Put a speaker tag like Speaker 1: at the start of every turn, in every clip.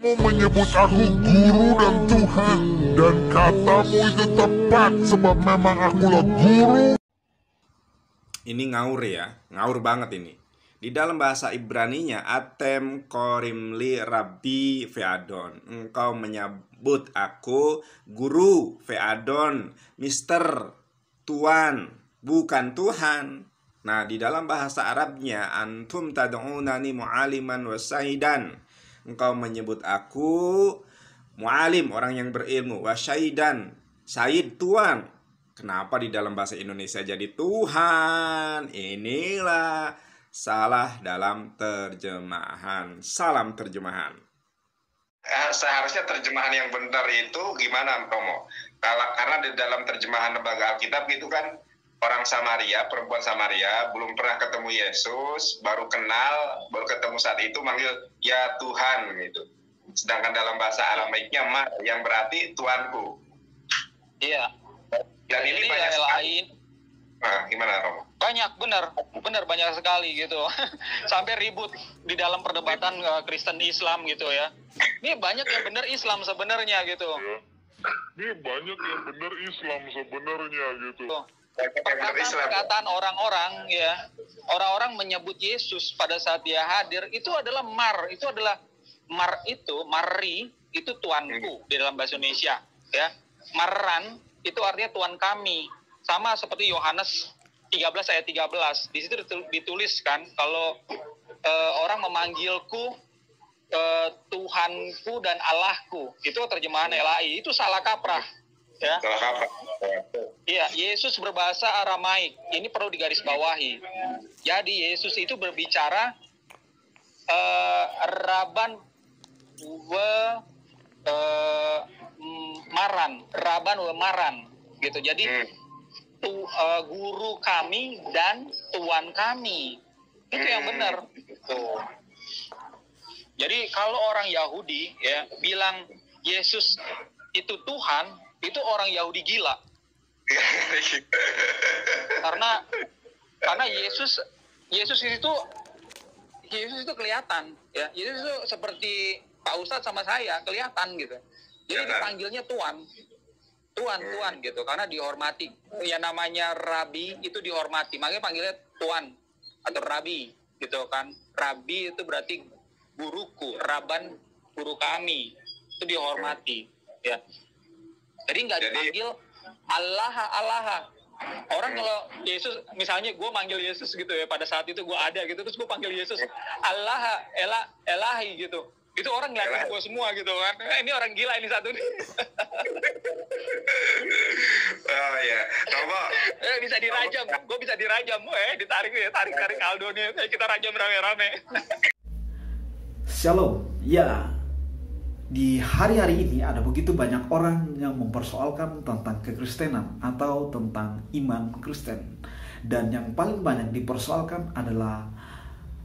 Speaker 1: Kamu menyebut aku guru dan Tuhan, dan katamu itu tepat sebab memang akulah guru.
Speaker 2: Ini ngaur ya, ngaur banget ini. Di dalam bahasa Ibraninya, Atem korimli Rabbi Feadon. Engkau menyebut aku guru Feadon, Mister, Tuan, bukan Tuhan. Nah, di dalam bahasa Arabnya, Antum tad'unani mu'aliman wa sahidan. Engkau menyebut aku mu'alim, orang yang berilmu, wa syahidan, syahid, Tuan. Kenapa di dalam bahasa Indonesia jadi Tuhan? Inilah salah dalam terjemahan. Salam terjemahan.
Speaker 3: Seharusnya terjemahan yang benar itu gimana, Romo? Karena di dalam terjemahan lembaga Alkitab itu kan orang Samaria, perempuan Samaria belum pernah ketemu Yesus, baru kenal, baru ketemu saat itu manggil ya Tuhan gitu. Sedangkan dalam bahasa Aramaiknya ma, yang berarti Tuanku.
Speaker 4: Iya.
Speaker 3: Dan ini banyak sekali. Nah, gimana, Romo?
Speaker 4: Banyak, benar banyak sekali gitu. Sampai ribut di dalam perdebatan Kristen Islam gitu ya. Ini banyak yang benar Islam sebenarnya gitu.
Speaker 1: Ini banyak yang benar Islam sebenarnya gitu.
Speaker 4: Perkataan orang-orang ya, orang-orang menyebut Yesus pada saat dia hadir itu adalah Mari itu Tuanku di dalam bahasa Indonesia ya. Maran itu artinya Tuhan kami. Sama seperti Yohanes 13 ayat 13. Di situ dituliskan kalau orang memanggilku Tuhanku dan Allahku. Itu terjemahan LAI. Itu salah kaprah. Ya.
Speaker 3: Salah kaprah.
Speaker 4: Iya, Yesus berbahasa Aramaik. Ini perlu digarisbawahi. Jadi Yesus itu berbicara Raban Maran gitu. Jadi guru kami dan Tuan kami. Itu yang benar. Tuh. Jadi kalau orang Yahudi ya bilang Yesus itu Tuhan, itu orang Yahudi gila. Karena Yesus itu kelihatan ya. Yesus itu seperti Pak Ustadz sama saya kelihatan gitu. Jadi dipanggilnya Tuan gitu karena dihormati. Ya namanya Rabi itu dihormati, makanya panggilnya Tuan atau Rabi gitu kan. Rabi itu berarti guruku, Raban guru kami, itu dihormati ya. Jadi nggak dipanggil Allah. Orang kalau Yesus, misalnya gue manggil Yesus gitu ya, pada saat itu gue ada gitu, terus gue panggil Yesus Allah, Elahi gitu. Itu orang ngeliatin gue semua gitu kan. Ini orang gila ini satu nih.
Speaker 3: Oh ya, Romo.
Speaker 4: Bisa dirajam, gue bisa dirajam. Ditarik Aldo nih. Kita rajam rame-rame.
Speaker 5: Shalom, ya. Di hari-hari ini ada begitu banyak orang yang mempersoalkan tentang kekristenan atau tentang iman Kristen. Dan yang paling banyak dipersoalkan adalah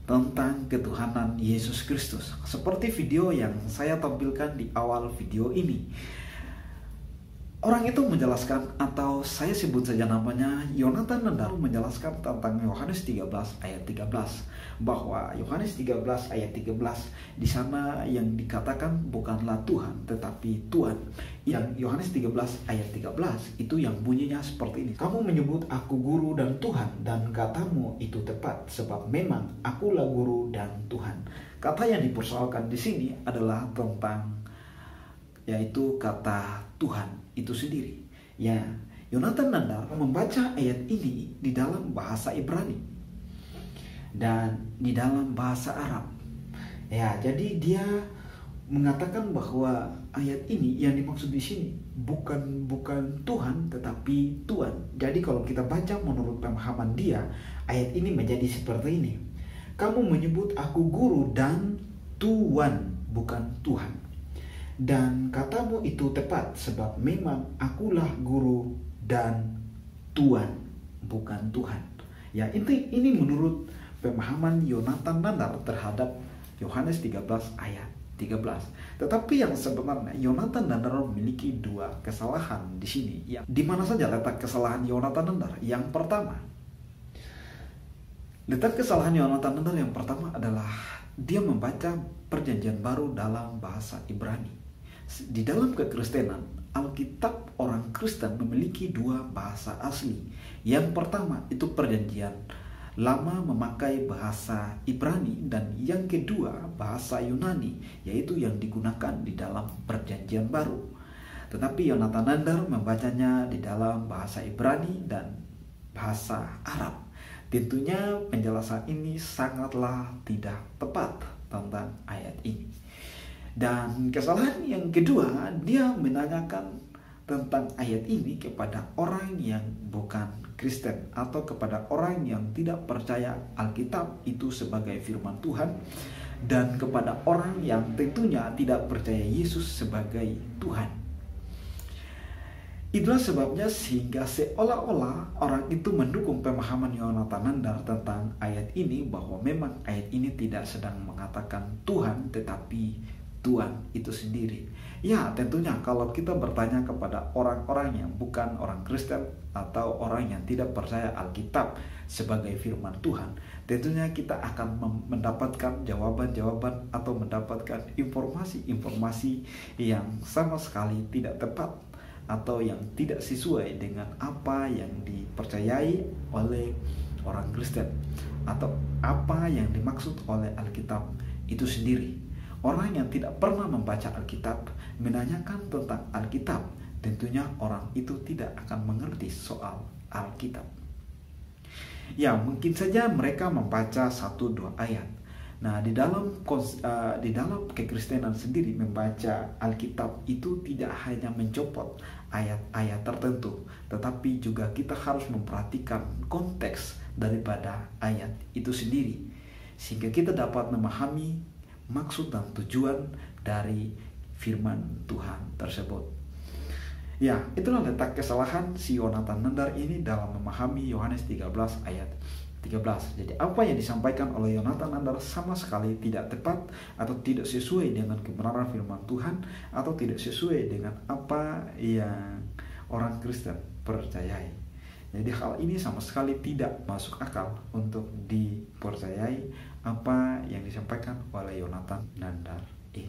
Speaker 5: tentang ketuhanan Yesus Kristus. Seperti video yang saya tampilkan di awal video ini. Orang itu menjelaskan, atau saya sebut saja namanya Yonatan Nandar, menjelaskan tentang Yohanes 13 ayat 13. Bahwa Yohanes 13 ayat 13 di sana yang dikatakan bukanlah Tuhan tetapi Tuhan. Yang Yohanes 13 ayat 13 itu yang bunyinya seperti ini. Kamu menyebut aku guru dan Tuhan, dan katamu itu tepat sebab memang akulah guru dan Tuhan. Kata yang dipersoalkan di sini adalah tentang yaitu kata Tuhan itu sendiri. Ya, Yonatan Nandar membaca ayat ini di dalam bahasa Ibrani dan di dalam bahasa Arab. Ya, jadi dia mengatakan bahwa ayat ini yang dimaksud di sini bukan Tuhan tetapi Tuhan. Jadi kalau kita baca menurut pemahaman dia, ayat ini menjadi seperti ini. Kamu menyebut aku guru dan Tuan, bukan Tuhan. Dan katamu itu tepat sebab memang akulah guru dan Tuan, bukan Tuhan. Ya, ini menurut pemahaman Yonatan Nandar terhadap Yohanes 13 ayat 13. Tetapi yang sebenarnya Yonatan Nandar memiliki dua kesalahan di sini. Ya, di mana saja letak kesalahan Yonatan Nandar? Yang pertama, letak kesalahan Yonatan Nandar yang pertama adalah dia membaca Perjanjian Baru dalam bahasa Ibrani. Di dalam kekristenan, Alkitab orang Kristen memiliki dua bahasa asli. Yang pertama itu Perjanjian Lama memakai bahasa Ibrani, dan yang kedua bahasa Yunani, yaitu yang digunakan di dalam Perjanjian Baru. Tetapi Yonatan Nandar membacanya di dalam bahasa Ibrani dan bahasa Arab. Tentunya penjelasan ini sangatlah tidak tepat tentang ayat ini. Dan kesalahan yang kedua, dia menanyakan tentang ayat ini kepada orang yang bukan Kristen atau kepada orang yang tidak percaya Alkitab itu sebagai firman Tuhan, dan kepada orang yang tentunya tidak percaya Yesus sebagai Tuhan. Itulah sebabnya sehingga seolah-olah orang itu mendukung pemahaman Yonatan Nandar tentang ayat ini, bahwa memang ayat ini tidak sedang mengatakan Tuhan, tetapi Tuhan itu sendiri. Ya, tentunya kalau kita bertanya kepada orang-orang yang bukan orang Kristen atau orang yang tidak percaya Alkitab sebagai firman Tuhan, tentunya kita akan mendapatkan jawaban-jawaban atau mendapatkan informasi-informasi yang sama sekali tidak tepat atau yang tidak sesuai dengan apa yang dipercayai oleh orang Kristen atau apa yang dimaksud oleh Alkitab itu sendiri. Orang yang tidak pernah membaca Alkitab menanyakan tentang Alkitab, tentunya orang itu tidak akan mengerti soal Alkitab. Ya, mungkin saja mereka membaca 1-2 ayat. Nah, di dalam kekristenan sendiri, membaca Alkitab itu tidak hanya mencopot ayat-ayat tertentu, tetapi juga kita harus memperhatikan konteks daripada ayat itu sendiri, sehingga kita dapat memahami maksud dan tujuan dari firman Tuhan tersebut. Ya, itulah letak kesalahan si Yonatan Nandar ini dalam memahami Yohanes 13 ayat 13. Jadi apa yang disampaikan oleh Yonatan Nandar sama sekali tidak tepat atau tidak sesuai dengan kebenaran firman Tuhan, atau tidak sesuai dengan apa yang orang Kristen percayai. Jadi hal ini sama sekali tidak masuk akal untuk dipercayai apa yang disampaikan oleh Yonatan Nandar ini.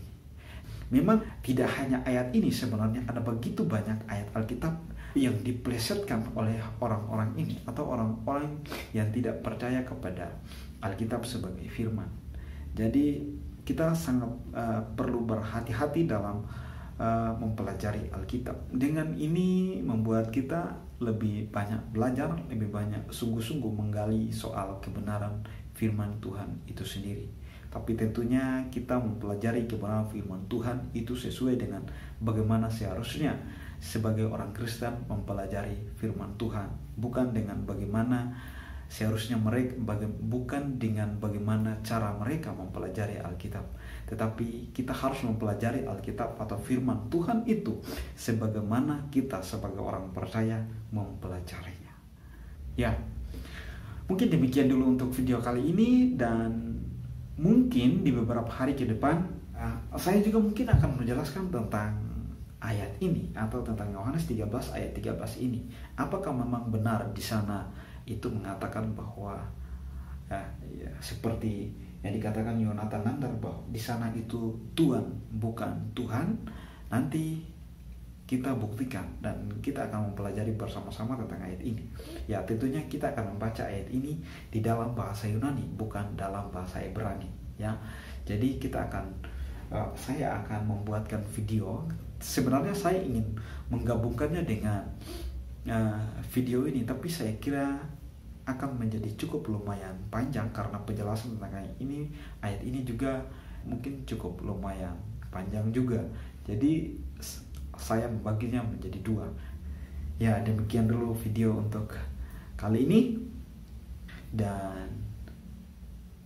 Speaker 5: Memang tidak hanya ayat ini, sebenarnya ada begitu banyak ayat Alkitab yang diplesetkan oleh orang-orang ini atau orang-orang yang tidak percaya kepada Alkitab sebagai firman. Jadi kita sangat perlu berhati-hati dalam mempelajari Alkitab. Dengan ini membuat kita lebih banyak belajar, lebih banyak sungguh-sungguh menggali soal kebenaran firman Tuhan itu sendiri. Tapi tentunya kita mempelajari kebenaran firman Tuhan itu sesuai dengan bagaimana seharusnya sebagai orang Kristen mempelajari firman Tuhan, bukan dengan bagaimana seharusnya mereka, bukan dengan bagaimana cara mereka mempelajari Alkitab, tetapi kita harus mempelajari Alkitab atau firman Tuhan itu sebagaimana kita sebagai orang percaya mempelajarinya. Ya, mungkin demikian dulu untuk video kali ini, dan mungkin di beberapa hari ke depan saya juga mungkin akan menjelaskan tentang ayat ini atau tentang Yohanes 13 ayat 13 ini. Apakah memang benar di sana itu mengatakan bahwa seperti yang dikatakan Yonatan Nandar, bahwa di sana itu Tuhan bukan Tuhan? Nanti kita buktikan dan kita akan mempelajari bersama-sama tentang ayat ini. Ya, tentunya kita akan membaca ayat ini di dalam bahasa Yunani, bukan dalam bahasa Ibrani. Ya, jadi saya akan membuatkan video. Sebenarnya saya ingin menggabungkannya dengan video ini, tapi saya kira akan menjadi cukup lumayan panjang karena penjelasan tentang ayat ini juga mungkin cukup lumayan panjang juga. Jadi saya membaginya menjadi 2. Ya, demikian dulu video untuk kali ini, dan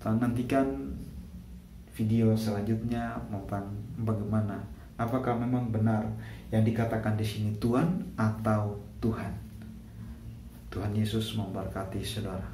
Speaker 5: nantikan video selanjutnya tentang bagaimana, apakah memang benar yang dikatakan di sini Tuhan atau Tuhan. Tuhan Yesus memberkati saudara.